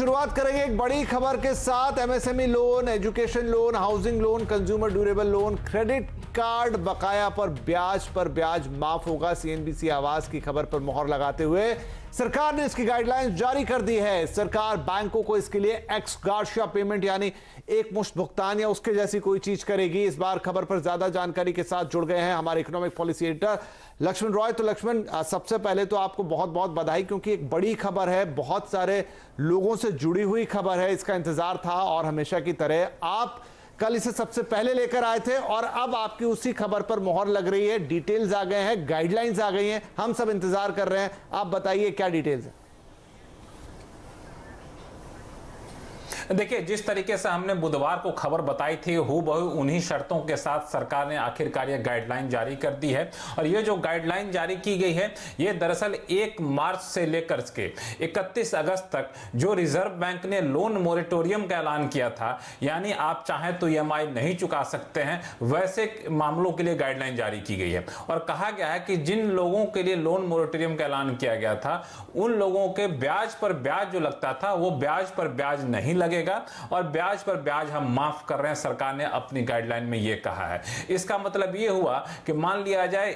शुरुआत करेंगे एक बड़ी खबर के साथ। MSME loan, education loan, housing loan, consumer durable loan, credit card बकाया पर ब्याज माफ होगा। सीएनबीसी आवाज की खबर पर मोहर लगाते हुए सरकार ने इसकी गाइडलाइंस जारी कर दी है। सरकार बैंकों को इसके लिए एक्स ग्राशिया पेमेंट यानी एक मुश्त भुगतान या उसके जैसी कोई चीज करेगी। इस बार खबर पर ज्यादा जानकारी के साथ जुड़ गए हैं हमारे economic policy editor Laxman Roy. तो लक्ष्मण, सबसे पहले तो आपको बहुत बहुत बधाई, क्योंकि एक बड़ी खबर है, बहुत सारे लोगों से जुड़ी हुई खबर है, इसका इंतजार था और हमेशा की तरह आप कल इसे सबसे पहले लेकर आए थे और अब आपकी उसी खबर पर मोहर लग रही है। डिटेल्स आ गए हैं, गाइडलाइंस आ गई हैं, हम सब इंतजार कर रहे हैं। आप बताइए क्या डिटेल्स है। देखिए, जिस तरीके से हमने बुधवार को खबर बताई थी हूबहू उन्हीं शर्तों के साथ सरकार ने आखिरकार ये गाइडलाइन जारी कर दी है। और ये जो गाइडलाइन जारी की गई है ये दरअसल 1 मार्च से लेकर के 31 अगस्त तक जो रिजर्व बैंक ने लोन मोरेटोरियम का ऐलान किया था, यानी आप चाहें तो ईएमआई नहीं चुका सकते हैं, वैसे मामलों के लिए गाइडलाइन जारी की गई है। और कहा गया है कि जिन लोगों के लिए लोन मोरेटोरियम का ऐलान किया गया था उन लोगों के ब्याज पर ब्याज जो लगता था वो ब्याज पर ब्याज नहीं लगेगा और ब्याज पर ब्याज हम माफ कर रहे हैं। सरकार ने अपनी गाइडलाइन में यह कहा है। इसका मतलब यह हुआ कि मान लिया जाए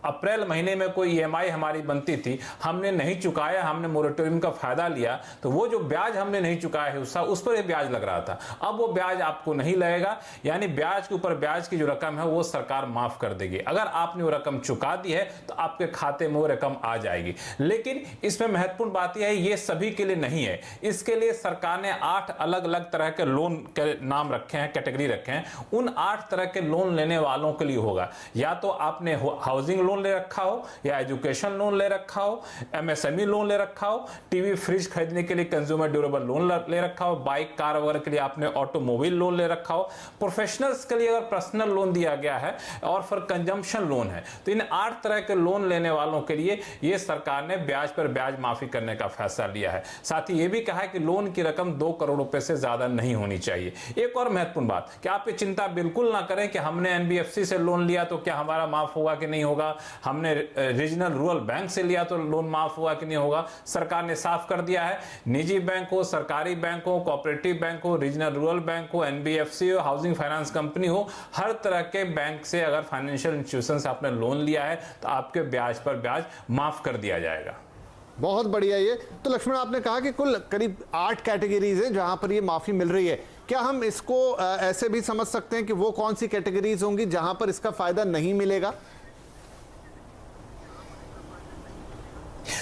अप्रैल महीने में कोई ईएमआई हमारी बनती थी, हमने नहीं चुकाया, हमने मोरेटोरियम का फायदा लिया, तो वो जो ब्याज हमने नहीं चुकाया है उस पर ब्याज लग रहा था, अब वो ब्याज आपको नहीं लगेगा। यानी ब्याज के ऊपर ब्याज की जो रकम है वो सरकार माफ कर देगी। अगर आपने वो रकम चुका दी है तो आपके खाते में वो रकम आ जाएगी। लेकिन इसमें महत्वपूर्ण बात यह है, ये सभी के लिए नहीं है। इसके लिए सरकार ने 8 अलग अलग तरह के लोन के नाम रखे हैं, कैटेगरी रखे हैं। उन 8 तरह के लोन लेने वालों के लिए होगा, या तो आपने हाउसिंग लोन ले रखा हो, या एजुकेशन लोन ले रखा हो, एमएसएमई लोन ले रखा हो, टीवी फ्रिज खरीदने के लिए कंज्यूमर ड्यूरेबल लोन ले रखा हो, बाइक कार वगैरह के लिए आपने ऑटोमोबाइल लोन ले रखा हो, प्रोफेशनल्स के लिए अगर पर्सनल लोन दिया गया है और फिर कंजम्पशन लोन है, तो इन 8 तरह के लोन लेने वालों के लिए ये सरकार ने ब्याज पर ब्याज माफी करने का फैसला लिया है। साथ ही ये भी कहा है कि लोन की रकम 2 करोड़ रुपए से ज्यादा नहीं होनी चाहिए। एक और महत्वपूर्ण बात कि आप ये चिंता बिल्कुल ना करें कि हमने एनबीएफसी से लोन लिया तो क्या हमारा माफ होगा कि नहीं होगा, हमने रीजनल रूरल बैंक से लिया तो लोन माफ हुआ कि नहीं होगा। सरकार ने साफ कर दिया है, निजी बैंक हो, सरकारी बैंक हो, कोऑपरेटिव बैंक हो, रीजनल रूरल बैंक हो, एनबीएफसी हो, हाउसिंग फाइनेंस कंपनी हो, हर तरह के बैंक से अगर फाइनेंशियल इंस्टीट्यूशन से आपने लोन लिया है तो आपके ब्याज पर ब्याज माफ कर दिया जाएगा। बहुत बढ़िया। ये तो लक्ष्मण, आपने कहा कि कुल करीब 8 कैटेगरीज हैं जहां पर ये माफी मिल रही है। क्या हम इसको ऐसे भी समझ सकते हैं कि वो कौन सी कैटेगरीज होंगी जहां पर इसका फायदा नहीं मिलेगा?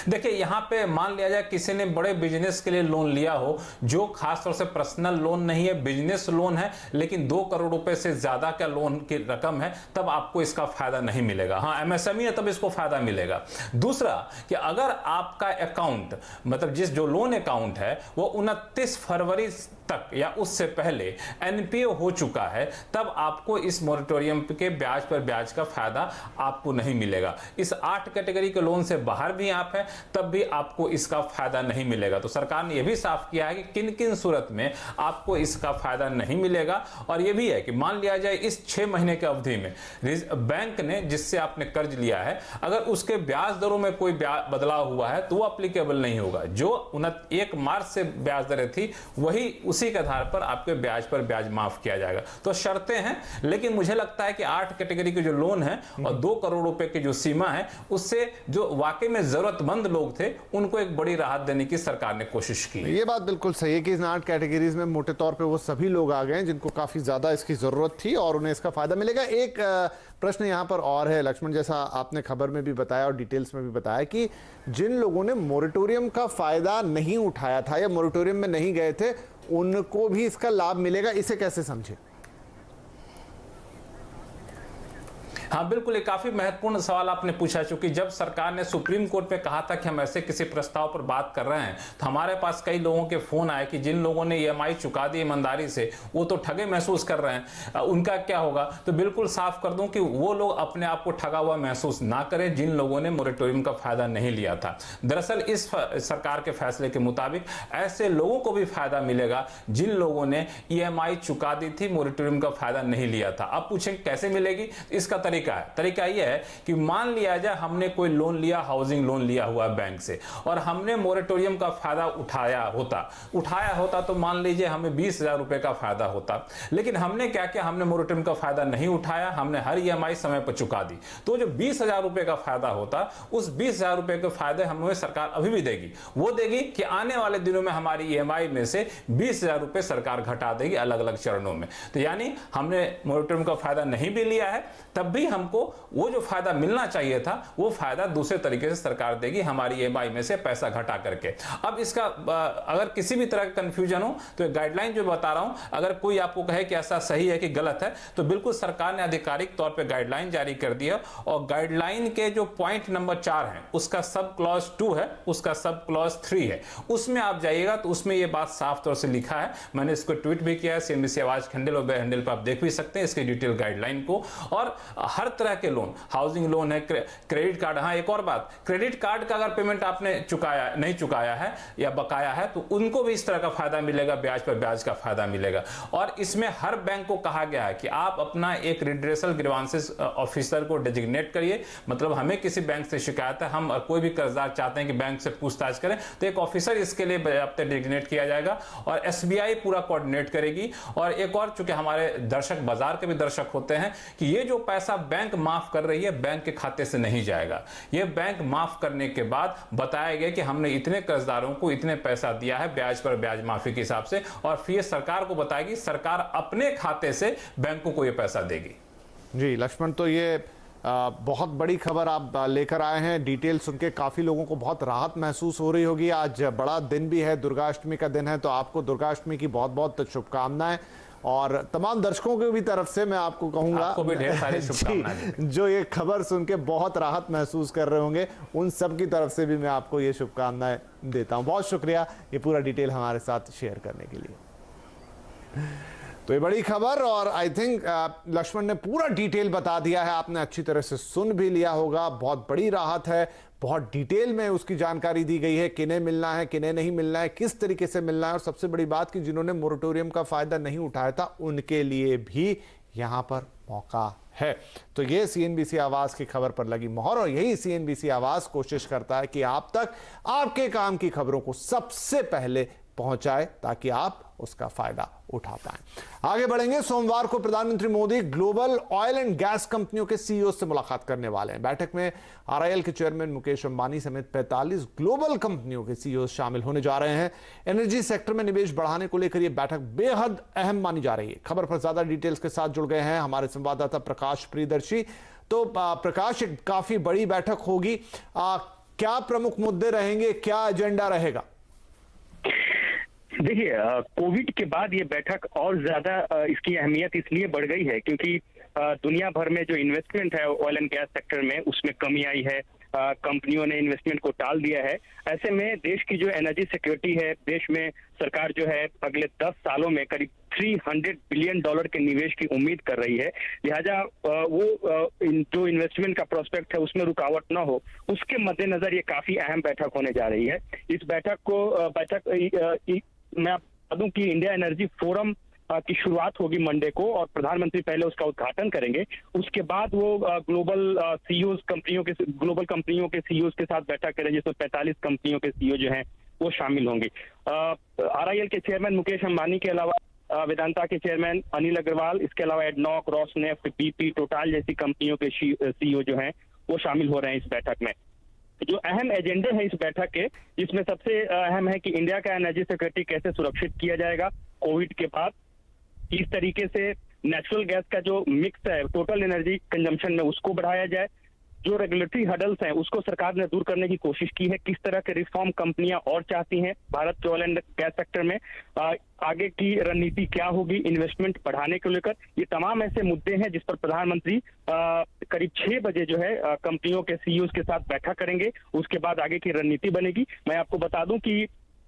देखिए, यहां पे मान लिया जाए किसी ने बड़े बिजनेस के लिए लोन लिया हो, जो खासतौर से पर्सनल लोन नहीं है, बिजनेस लोन है, लेकिन 2 करोड़ रुपए से ज्यादा का लोन की रकम है, तब आपको इसका फायदा नहीं मिलेगा। हाँ, एमएसएमई है तब इसको फायदा मिलेगा। दूसरा कि अगर आपका अकाउंट मतलब जो लोन अकाउंट है वो 29 फरवरी तक या उससे पहले एनपीओ हो चुका है, तब आपको इस मोरेटोरियम के ब्याज पर ब्याज का फायदा आपको नहीं मिलेगा। इस 8 कैटेगरी के लोन से बाहर भी आप हैं तब भी आपको इसका फायदा नहीं मिलेगा। तो सरकार ने यह भी साफ किया है कि किन किन सूरत में आपको इसका फायदा नहीं मिलेगा। और यह भी है कि मान लिया जाए इस 6 महीने की अवधि में बैंक ने जिससे आपने कर्ज लिया है, अगर उसके ब्याज दरों में कोई बदलाव हुआ है तो वो अप्लीकेबल नहीं होगा। जो 1 मार्च से ब्याज दरें थी वही उसी के आधार पर आपके ब्याज पर ब्याज माफ किया जाएगा। तो शर्तें हैं, लेकिन मुझे लगता है कि 8 कैटेगरी के जो लोन है और 2 करोड़ रुपए की जो सीमा है, उससे जो वाकई में जरूरतमंद लोग थे उनको एक बड़ी राहत देने की सरकार ने कोशिश की। ये बात बिल्कुल सही है कि इन 8 कैटेगरीज में मोटे तौर पे वो सभी लोग आ गए हैं जिनको काफी ज्यादा इसकी जरूरत थी और उन्हें इसका फायदा मिलेगा। एक प्रश्न यहां पर और है लक्ष्मण, जैसा आपने खबर में भी बताया और डिटेल्स में भी बताया कि जिन लोगों ने मोरेटोरियम का फायदा नहीं उठाया था या मोरेटोरियम में नहीं गए थे उनको भी इसका लाभ मिलेगा, इसे कैसे समझे? हाँ बिल्कुल, एक काफी महत्वपूर्ण सवाल आपने पूछा। चूंकि जब सरकार ने सुप्रीम कोर्ट में कहा था कि हम ऐसे किसी प्रस्ताव पर बात कर रहे हैं, तो हमारे पास कई लोगों के फोन आए कि जिन लोगों ने ईएमआई चुका दी ईमानदारी से वो तो ठगे महसूस कर रहे हैं, उनका क्या होगा। तो बिल्कुल साफ कर दूं कि वो लोग अपने आप को ठगा हुआ महसूस ना करें जिन लोगों ने मोरेटोरियम का फायदा नहीं लिया था। दरअसल इस सरकार के फैसले के मुताबिक ऐसे लोगों को भी फायदा मिलेगा जिन लोगों ने ईएमआई चुका दी थी, मोरेटोरियम का फायदा नहीं लिया था। अब पूछें कैसे मिलेगी, इसका तरीका तरीका यह है कि मान लिया जाए हमने कोई लोन लिया, हाउसिंग लोन लिया हुआ है बैंक से, और हमने मोरेटोरियम का फायदा उठाया होता तो मान लीजिए हमें 20,000 रुपए का फायदा होता। लेकिन हमने क्या किया, हमने मोरेटोरियम का फायदा नहीं उठाया, हमने हर EMI समय पर चुका दी। तो जो 20,000 रुपए का फायदा होता, उस 20,000 रुपए के फायदे हमें सरकार अभी भी देगी। वो देगी कि आने वाले दिनों में हमारी EMI में से 20,000 रुपए सरकार घटा देगी अलग अलग चरणों में। तो यानी हमने मोरेटोरियम का फायदा नहीं भी लिया है, तब भी हमको वो जो फायदा मिलना चाहिए था वो फायदा दूसरे तरीके से सरकार देगी, हमारी EMI में से पैसा घटा करके। अब इसका अगर किसी भी तरह का कंफ्यूजन हो तो गाइडलाइन जो बता रहा हूं, अगर कोई आपको कहे कि ऐसा सही है कि गलत है, तो बिल्कुल सरकार ने आधिकारिक तौर पे गाइडलाइन जारी कर दिया। और गाइडलाइन के जो पॉइंट नंबर 4 है, उसका सब क्लॉज 2 है, उसका सब क्लॉज 3 है, उसमें आप जाइएगा तो उसमें ये बात साफ तौर से लिखा है। मैंने इसको ट्वीट भी किया है, CNBC आवाज हैंडल और हैंडल पर आप देख भी सकते हैं इसके डिटेल गाइडलाइन को। और हर तरह के लोन, हाउसिंग लोन है, क्रेडिट कार्ड। हाँ, एक और बात, क्रेडिट कार्ड का अगर पेमेंट आपने नहीं चुकाया है या बकाया है, तो उनको भी इस तरह का फायदा मिलेगा, ब्याज पर ब्याज का फायदा मिलेगा। और इसमें हर बैंक को कहा गया है कि आप अपना एक रिड्रेसल ग्रीवांसेस ऑफिसर को डेजिग्नेट करिए। मतलब हमें किसी बैंक से शिकायत है, हम कोई भी कर्जदार चाहते हैं कि बैंक से पूछताछ करें, तो एक ऑफिसर इसके लिए डेजिग्नेट किया जाएगा और SBI पूरा कोऑर्डिनेट करेगी। और एक और, चूंकि हमारे दर्शक बाजार के भी दर्शक होते हैं, कि ये जो पैसा बैंक माफ कर रही है बैंक के खाते से नहीं जाएगा। ये बैंक माफ करने के बाद बताया गया कि हमने इतने कर्जदारों को इतने पैसा दिया है ब्याज पर ब्याज माफी के हिसाब से, और फिर सरकार को बताएगी, सरकार अपने खाते से बैंकों को ये पैसा देगी। जी लक्ष्मण, तो ये बहुत बड़ी खबर आप लेकर आए हैं। डिटेल सुन के काफी लोगों को बहुत राहत महसूस हो रही होगी। आज बड़ा दिन भी है, दुर्गाष्टमी का दिन है, तो आपको दुर्गाष्टमी की बहुत बहुत शुभकामनाएं। और तमाम दर्शकों की भी तरफ से मैं आपको कहूंगा, आपको भी ढेर सारी शुभकामनाएं। जो ये खबर सुन के बहुत राहत महसूस कर रहे होंगे, उन सब की तरफ से भी मैं आपको ये शुभकामनाएं देता हूं। बहुत शुक्रिया ये पूरा डिटेल हमारे साथ शेयर करने के लिए। तो ये बड़ी खबर, और आई थिंक लक्ष्मण ने पूरा डिटेल बता दिया है, आपने अच्छी तरह से सुन भी लिया होगा। बहुत बड़ी राहत है, बहुत डिटेल में उसकी जानकारी दी गई है, किन्हें मिलना है, किन्हें नहीं मिलना है, किस तरीके से मिलना है। और सबसे बड़ी बात कि जिन्होंने मोरेटोरियम का फायदा नहीं उठाया था, उनके लिए भी यहां पर मौका है। तो ये CNBC आवाज की खबर पर लगी मोहर, और यही CNBC आवाज कोशिश करता है कि आप तक आपके काम की खबरों को सबसे पहले पहुंचाए, ताकि आप उसका फायदा उठा पाएं। आगे बढ़ेंगे। सोमवार को प्रधानमंत्री Modi global oil and gas कंपनियों के CEO से मुलाकात करने वाले हैं। बैठक में RIL के चेयरमैन मुकेश अंबानी समेत 45 ग्लोबल कंपनियों के CEO शामिल होने जा रहे हैं। एनर्जी सेक्टर में निवेश बढ़ाने को लेकर यह बैठक बेहद अहम मानी जा रही है। खबर पर ज्यादा डिटेल्स के साथ जुड़ गए हैं हमारे संवाददाता प्रकाश प्रियदर्शी। तो प्रकाश, एक काफी बड़ी बैठक होगी, क्या प्रमुख मुद्दे रहेंगे, क्या एजेंडा रहेगा? देखिए, कोविड के बाद ये बैठक और ज्यादा इसकी अहमियत इसलिए बढ़ गई है क्योंकि दुनिया भर में जो इन्वेस्टमेंट है ऑयल एंड गैस सेक्टर में, उसमें कमी आई है। कंपनियों ने इन्वेस्टमेंट को टाल दिया है। ऐसे में देश की जो एनर्जी सिक्योरिटी है, देश में सरकार जो है अगले 10 सालों में करीब $300 बिलियन के निवेश की उम्मीद कर रही है। लिहाजा वो जो इन्वेस्टमेंट का प्रोस्पेक्ट है उसमें रुकावट ना हो, उसके मद्देनजर ये काफी अहम बैठक होने जा रही है। इस बैठक मैं आप बता दूं कि इंडिया एनर्जी फोरम की शुरुआत होगी मंडे को, और प्रधानमंत्री पहले उसका उद्घाटन करेंगे। उसके बाद वो ग्लोबल कंपनियों के CEOs के साथ बैठक करेंगे, जिसमें 45 कंपनियों के CEO जो हैं वो शामिल होंगे। RIL के चेयरमैन मुकेश अंबानी के अलावा वेदांता के चेयरमैन अनिल अग्रवाल, इसके अलावा एडनॉक, रॉसनेफ्ट, BP, टोटल जैसी कंपनियों के CEO जो हैं वो शामिल हो रहे हैं इस बैठक में। जो अहम एजेंडे हैं इस बैठक के, जिसमें सबसे अहम है कि इंडिया का एनर्जी सिक्योरिटी कैसे सुरक्षित किया जाएगा कोविड के बाद, किस तरीके से नेचुरल गैस का जो मिक्स है टोटल एनर्जी कंजम्पशन में उसको बढ़ाया जाए, जो रेगुलेटरी हडल्स हैं उसको सरकार ने दूर करने की कोशिश की है, किस तरह के रिफॉर्म कंपनियां और चाहती हैं भारत के ऑयल एंड गैस सेक्टर में, आगे की रणनीति क्या होगी इन्वेस्टमेंट बढ़ाने को लेकर। ये तमाम ऐसे मुद्दे हैं जिस पर प्रधानमंत्री करीब 6 बजे जो है कंपनियों के CEOs के साथ बैठक करेंगे। उसके बाद आगे की रणनीति बनेगी। मैं आपको बता दूं कि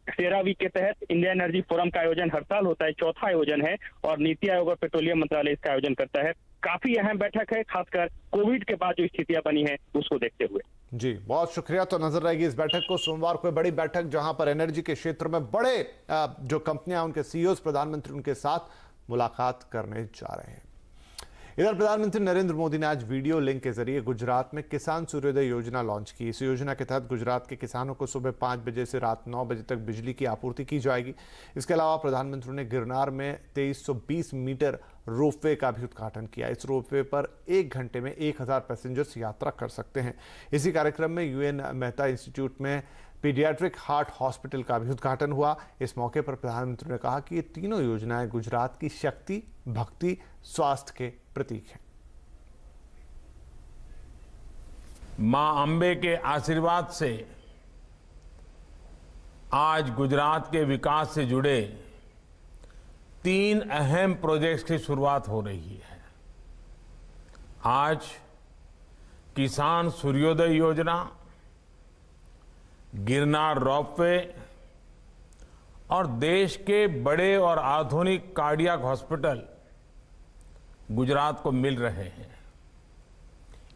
13 वीक के तहत इंडिया एनर्जी फोरम का आयोजन हर साल होता है, चौथा आयोजन है, और नीति आयोग और पेट्रोलियम मंत्रालय इसका आयोजन करता है। काफी अहम बैठक है, खासकर कोविड के बाद जो स्थितियां बनी है उसको देखते हुए। जी बहुत शुक्रिया। तो नजर रहेगी इस बैठक को, सोमवार को बड़ी बैठक जहां पर एनर्जी के क्षेत्र में बड़े जो कंपनियां उनके CEOs प्रधानमंत्री उनके साथ मुलाकात करने जा रहे हैं। इधर प्रधानमंत्री नरेंद्र मोदी ने आज वीडियो लिंक के जरिए गुजरात में किसान सूर्योदय योजना लॉन्च की। इस योजना के तहत गुजरात के किसानों को सुबह 5 बजे से रात 9 बजे तक बिजली की आपूर्ति की जाएगी। इसके अलावा प्रधानमंत्री ने गिरनार में 2320 मीटर रोपवे का भी उद्घाटन किया। इस रोपवे पर 1 घंटे में 1000 पैसेंजर्स यात्रा कर सकते हैं। इसी कार्यक्रम में यूएन मेहता इंस्टीट्यूट में पीडियाट्रिक हार्ट हॉस्पिटल का भी उद्घाटन हुआ। इस मौके पर प्रधानमंत्री ने कहा कि ये तीनों योजनाएं गुजरात की शक्ति, भक्ति, स्वास्थ्य के प्रतीक हैं। मां अंबे के आशीर्वाद से आज गुजरात के विकास से जुड़े 3 अहम प्रोजेक्ट्स की शुरुआत हो रही है। आज किसान सूर्योदय योजना, गिरनार रोपवे और देश के बड़े और आधुनिक कार्डियक हॉस्पिटल गुजरात को मिल रहे हैं।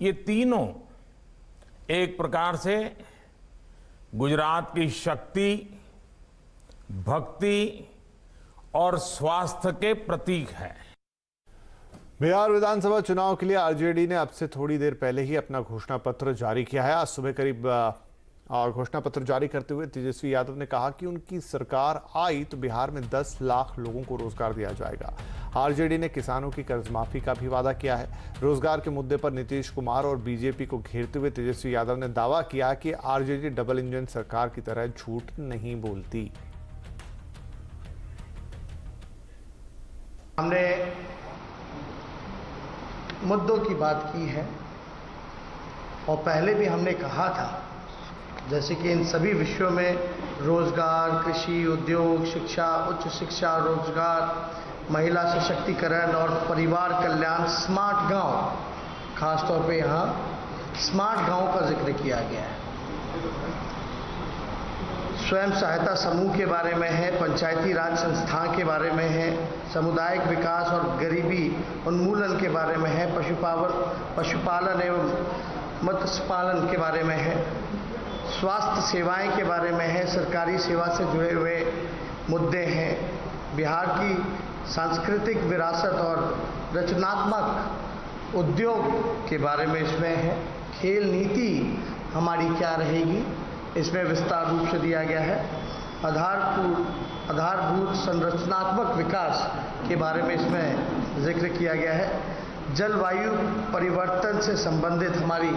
ये तीनों एक प्रकार से गुजरात की शक्ति, भक्ति और स्वास्थ्य के प्रतीक है। बिहार विधानसभा चुनाव के लिए आरजेडी ने अब से थोड़ी देर पहले ही अपना घोषणा पत्र जारी किया है। आज सुबह करीब घोषणा पत्र जारी करते हुए तेजस्वी यादव ने कहा कि उनकी सरकार आई तो बिहार में 10 लाख लोगों को रोजगार दिया जाएगा। आरजेडी ने किसानों की कर्ज माफी का भी वादा किया है। रोजगार के मुद्दे पर नीतीश कुमार और बीजेपी को घेरते हुए तेजस्वी यादव ने दावा किया कि आरजेडी डबल इंजन सरकार की तरह झूठ नहीं बोलती। हमने मुद्दों की बात की है और पहले भी हमने कहा था, जैसे कि इन सभी विषयों में रोजगार, कृषि, उद्योग, शिक्षा, उच्च शिक्षा, रोजगार, महिला सशक्तिकरण और परिवार कल्याण, स्मार्ट गांव, खासतौर पे यहाँ स्मार्ट गांव का जिक्र किया गया है। स्वयं सहायता समूह के बारे में है, पंचायती राज संस्था के बारे में है, सामुदायिक विकास और गरीबी उन्मूलन के बारे में है, पशुपालन एवं मत्स्य पालन के बारे में है, स्वास्थ्य सेवाएं के बारे में है, सरकारी सेवा से जुड़े हुए मुद्दे हैं, बिहार की सांस्कृतिक विरासत और रचनात्मक उद्योग के बारे में इसमें है, खेल नीति हमारी क्या रहेगी इसमें विस्तार रूप से दिया गया है, आधारभूत संरचनात्मक विकास के बारे में इसमें जिक्र किया गया है, जलवायु परिवर्तन से संबंधित हमारी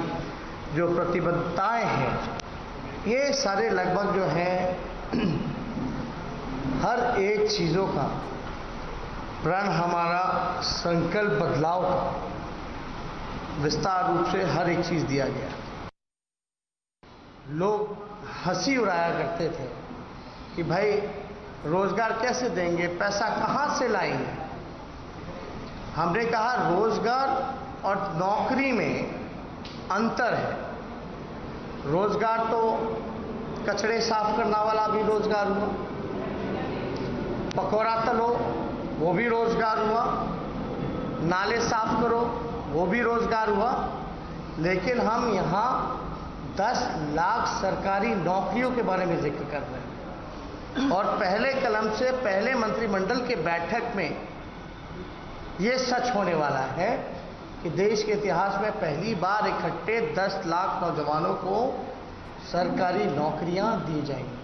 जो प्रतिबद्धताएं हैं, ये सारे लगभग जो हैं हर एक चीज़ों का प्रण, हमारा संकल्प बदलाव का विस्तार रूप से हर एक चीज़ दिया गया। लोग हंसी उड़ाया करते थे कि भाई रोजगार कैसे देंगे, पैसा कहाँ से लाएंगे। हमने कहा रोजगार और नौकरी में अंतर है। रोजगार तो कचड़े साफ करने वाला भी रोजगार हुआ, पकौड़ा तलो वो भी रोजगार हुआ, नाले साफ करो वो भी रोजगार हुआ, लेकिन हम यहाँ 10 लाख सरकारी नौकरियों के बारे में जिक्र कर रहे हैं। और पहले कलम से पहले मंत्रिमंडल के बैठक में ये सच होने वाला है कि देश के इतिहास में पहली बार इकट्ठे 10 लाख नौजवानों को सरकारी नौकरियां दी जाएंगी।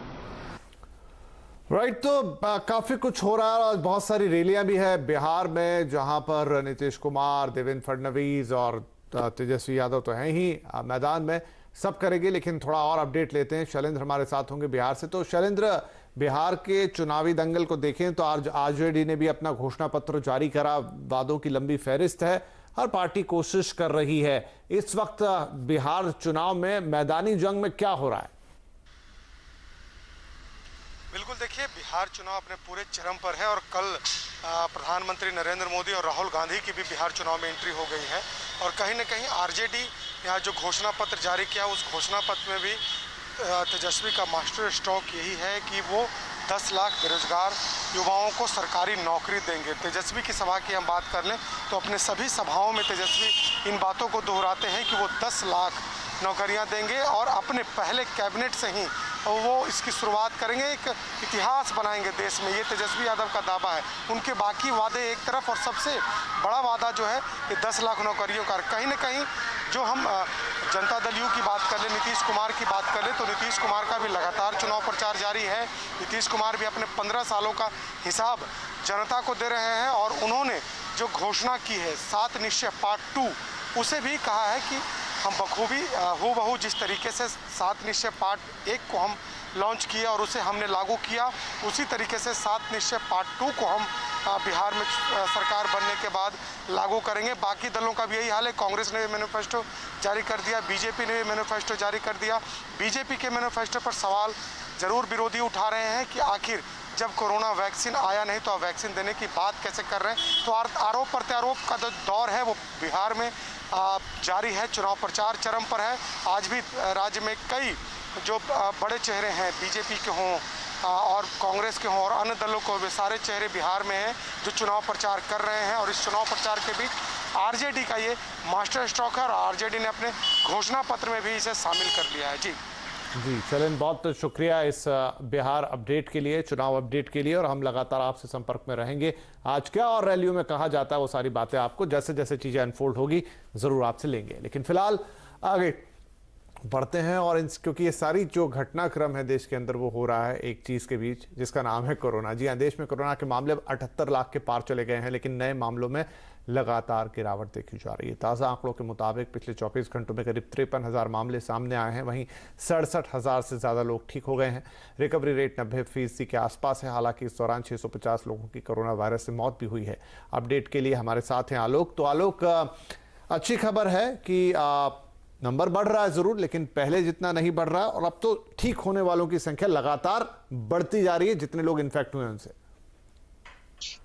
राइट, तो काफी कुछ हो रहा है और बहुत सारी रैलियां भी है बिहार में, जहां पर नीतीश कुमार, देवेंद्र फडणवीस और तेजस्वी यादव तो हैं ही मैदान में, सब करेंगे। लेकिन थोड़ा और अपडेट लेते हैं, शैलेंद्र हमारे साथ होंगे बिहार से। तो शैलेंद्र, बिहार के चुनावी दंगल को देखें तो आज आरजेडी ने भी अपना घोषणा पत्र जारी करा, वादों की लंबी फहरिस्त है, हर पार्टी कोशिश कर रही है। इस वक्त बिहार चुनाव में मैदानी जंग में क्या हो रहा है? बिल्कुल, देखिए बिहार चुनाव अपने पूरे चरम पर है और कल प्रधानमंत्री नरेंद्र मोदी और राहुल गांधी की भी बिहार चुनाव में एंट्री हो गई है। और कहीं न कहीं आरजेडी यहाँ जो घोषणा पत्र जारी किया, उस घोषणा पत्र में भी तेजस्वी का मास्टर स्ट्रोक यही है कि वो 10 लाख बेरोजगार युवाओं को सरकारी नौकरी देंगे। तेजस्वी की सभा की हम बात कर लें तो अपने सभी सभाओं में तेजस्वी इन बातों को दोहराते हैं कि वो 10 लाख नौकरियां देंगे और अपने पहले कैबिनेट से ही वो इसकी शुरुआत करेंगे, एक इतिहास बनाएंगे देश में। ये तेजस्वी यादव का दावा है। उनके बाकी वादे एक तरफ, और सबसे बड़ा वादा जो है ये 10 लाख नौकरियों का। कहीं ना कहीं जो हम जनता दल यू की बात कर ले, नीतीश कुमार की बात कर ले, तो नीतीश कुमार का भी लगातार चुनाव प्रचार जारी है। नीतीश कुमार भी अपने 15 सालों का हिसाब जनता को दे रहे हैं, और उन्होंने जो घोषणा की है 7 निश्चय पार्ट 2, उसे भी कहा है कि हम बखूबी हूबहू जिस तरीके से 7 निश्चय पार्ट 1 को हम लॉन्च किया और उसे हमने लागू किया, उसी तरीके से 7 निश्चय पार्ट 2 को हम बिहार में सरकार बनने के बाद लागू करेंगे। बाकी दलों का भी यही हाल है। कांग्रेस ने भी मैनिफेस्टो जारी कर दिया, बीजेपी ने भी मैनिफेस्टो जारी कर दिया। बीजेपी के मैनिफेस्टो पर सवाल जरूर विरोधी उठा रहे हैं कि आखिर जब कोरोना वैक्सीन आया नहीं तो आप वैक्सीन देने की बात कैसे कर रहे हैं। तो आरोप प्रत्यारोप का जो दौर है वो बिहार में जारी है। चुनाव प्रचार चरम पर है। आज भी राज्य में कई जो बड़े चेहरे हैं, बीजेपी के हों और कांग्रेस के हों और अन्य दलों को, वे सारे चेहरे बिहार में हैं जो चुनाव प्रचार कर रहे हैं। और इस चुनाव प्रचार के बीच आरजेडी का ये मास्टर स्ट्रोक है, और आरजेडी ने अपने घोषणा पत्र में भी इसे शामिल कर लिया है। जी चलन, बहुत शुक्रिया इस बिहार अपडेट के लिए, चुनाव अपडेट के लिए, और हम लगातार आपसे संपर्क में रहेंगे। आज क्या और रैलियों में कहा जाता है वो सारी बातें आपको जैसे जैसे चीजें अनफोल्ड होगी जरूर आपसे लेंगे। लेकिन फिलहाल आगे बढ़ते हैं, और क्योंकि ये सारी जो घटनाक्रम है देश के अंदर वो हो रहा है एक चीज के बीच जिसका नाम है कोरोना। जी हाँ, देश में कोरोना के मामले अब 78 लाख के पार चले गए हैं, लेकिन नए मामलों में लगातार गिरावट देखी जा रही है। ताज़ा आंकड़ों के मुताबिक पिछले 24 घंटों में करीब 53,000 मामले सामने आए हैं। वहीं 67,000 से ज़्यादा लोग ठीक हो गए हैं। रिकवरी रेट 90% के आसपास है। हालांकि इस दौरान 650 लोगों की कोरोना वायरस से मौत भी हुई है। अपडेट के लिए हमारे साथ हैं आलोक। तो आलोक, अच्छी खबर है कि नंबर बढ़ रहा है जरूर, लेकिन पहले जितना नहीं बढ़ रहा है, और अब तो ठीक होने वालों की संख्या लगातार बढ़ती जा रही है जितने लोग इन्फेक्ट हुए हैं उनसे।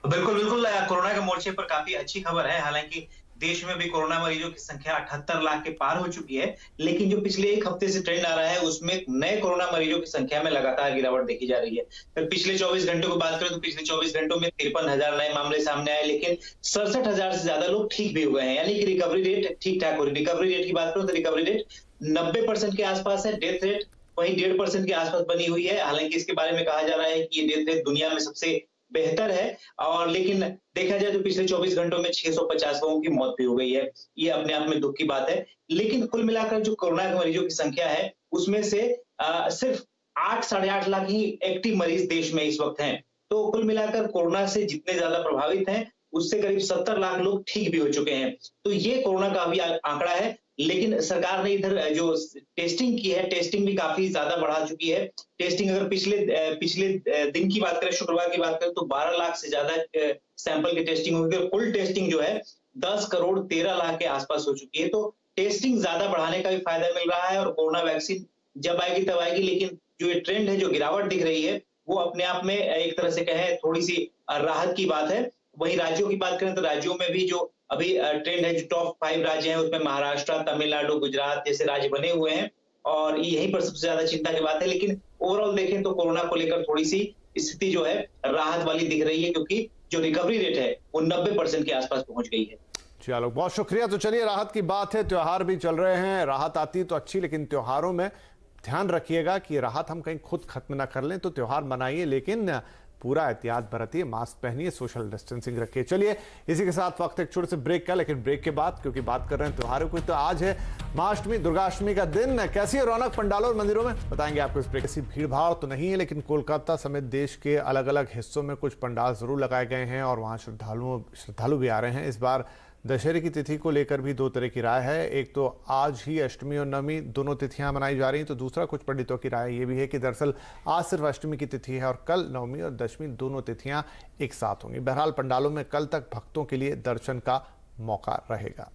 बिल्कुल बिल्कुल, कोरोना के मोर्चे पर काफी अच्छी खबर है। हालांकि देश में भी कोरोना मरीजों की संख्या 78 लाख के पार हो चुकी है, लेकिन जो पिछले एक हफ्ते से ट्रेंड आ रहा है उसमें नए कोरोना मरीजों की संख्या में लगातार गिरावट देखी जा रही है। तो पिछले 24 घंटों की बात करें तो पिछले 24 घंटों में 53,000 नए मामले सामने आए, लेकिन 67,000 से ज्यादा लोग ठीक भी हो गए हैं, यानी कि रिकवरी रेट ठीक ठाक हो रही है। रिकवरी रेट की बात करूं तो रिकवरी रेट 90% के आसपास है। डेथ रेट वही 1.5% के आसपास बनी हुई है। हालांकि इसके बारे में कहा जा रहा है कि ये डेथ रेट दुनिया में सबसे बेहतर है, और लेकिन देखा जाए तो पिछले 24 घंटों में 650 लोगों की मौत भी हो गई है। ये अपने आप में दुख की बात है। लेकिन कुल मिलाकर जो कोरोना के मरीजों की संख्या है उसमें से सिर्फ 8 साढ़े 8 लाख ही एक्टिव मरीज देश में इस वक्त हैं। तो कुल मिलाकर कोरोना से जितने ज्यादा प्रभावित हैं उससे करीब 70 लाख लोग ठीक भी हो चुके हैं। तो ये कोरोना का अभी आंकड़ा है। लेकिन सरकार ने इधर जो टेस्टिंग की है, टेस्टिंग भी काफी ज्यादा बढ़ा चुकी है। टेस्टिंग अगर पिछले दिन की बात करें, शुक्रवार की बात करें, तो 12 लाख से ज्यादा सैंपल की टेस्टिंग हुई है। कुल टेस्टिंग जो है 10 करोड़ 13 लाख के आसपास हो चुकी है। तो टेस्टिंग ज्यादा बढ़ाने का भी फायदा मिल रहा है, और कोरोना वैक्सीन जब आएगी तब आएगी। लेकिन जो ये ट्रेंड है, जो गिरावट दिख रही है, वो अपने आप में एक तरह से कहें थोड़ी सी राहत की बात है। वहीं राज्यों की बात करें तो राज्यों में भी जो अभी ट्रेंड है, जो टॉप 5 राज्य हैं उसमें महाराष्ट्र, तमिलनाडु, गुजरात जैसे राज्य बने हुए हैं, और यहीं पर सबसे ज्यादा चिंता की बात है। लेकिन ओवरऑल देखें तो कोरोना को लेकर थोड़ी सी स्थिति जो है राहत वाली दिख रही है, क्योंकि जो रिकवरी रेट है वो 90% के आसपास पहुंच गई है। चलो, बहुत शुक्रिया। तो चलिए, राहत की बात है, त्योहार भी चल रहे हैं, राहत आती तो अच्छी, लेकिन त्योहारों में ध्यान रखिएगा कि राहत हम कहीं खुद खत्म ना कर लें। तो त्योहार मनाइए, लेकिन पूरा एहतियात बरतिए, मास्क पहनिए, सोशल डिस्टेंसिंग रखिए। चलिए, इसी के साथ वक्त एक छोटे से ब्रेक का, लेकिन ब्रेक के बाद, क्योंकि बात कर रहे हैं त्योहारों की, तो आज है महाअष्टमी, दुर्गाष्टमी का दिन। कैसी है रौनक पंडालों और मंदिरों में, बताएंगे आपको इस ब्रेक। ऐसी भीड़ भाड़ तो नहीं है, लेकिन कोलकाता समेत देश के अलग अलग हिस्सों में कुछ पंडाल जरूर लगाए गए हैं, और वहाँ श्रद्धालु भी आ रहे हैं। इस बार दशहरे की तिथि को लेकर भी दो तरह की राय है। एक तो आज ही अष्टमी और नवमी दोनों तिथियां मनाई जा रही हैं, तो दूसरा कुछ पंडितों की राय ये भी है कि दरअसल आज सिर्फ अष्टमी की तिथि है और कल नवमी और दशमी दोनों तिथियां एक साथ होंगी। बहरहाल पंडालों में कल तक भक्तों के लिए दर्शन का मौका रहेगा।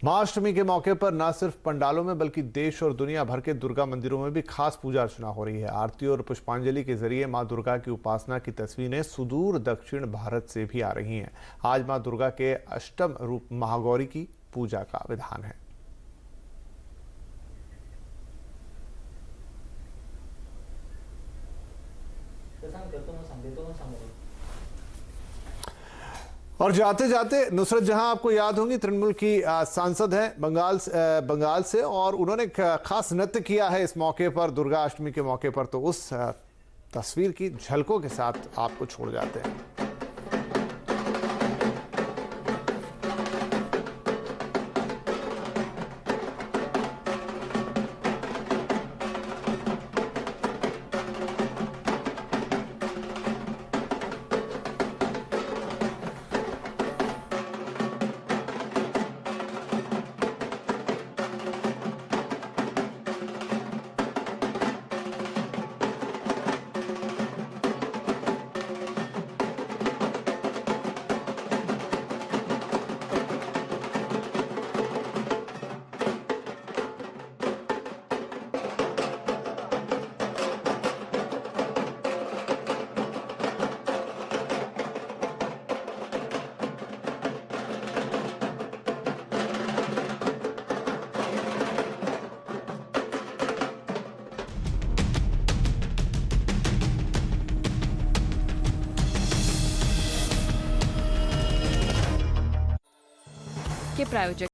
महाअष्टमी के मौके पर न सिर्फ पंडालों में बल्कि देश और दुनिया भर के दुर्गा मंदिरों में भी खास पूजा अर्चना हो रही है। आरती और पुष्पांजलि के जरिए मां दुर्गा की उपासना की तस्वीरें सुदूर दक्षिण भारत से भी आ रही हैं। आज मां दुर्गा के अष्टम रूप महागौरी की पूजा का विधान है। और जाते जाते नुसरत जहां आपको याद होंगी, तृणमूल की सांसद हैं बंगाल से, और उन्होंने एक खास नृत्य किया है इस मौके पर, दुर्गा अष्टमी के मौके पर। तो उस तस्वीर की झलकों के साथ आपको छोड़ जाते हैं। के प्रायोजक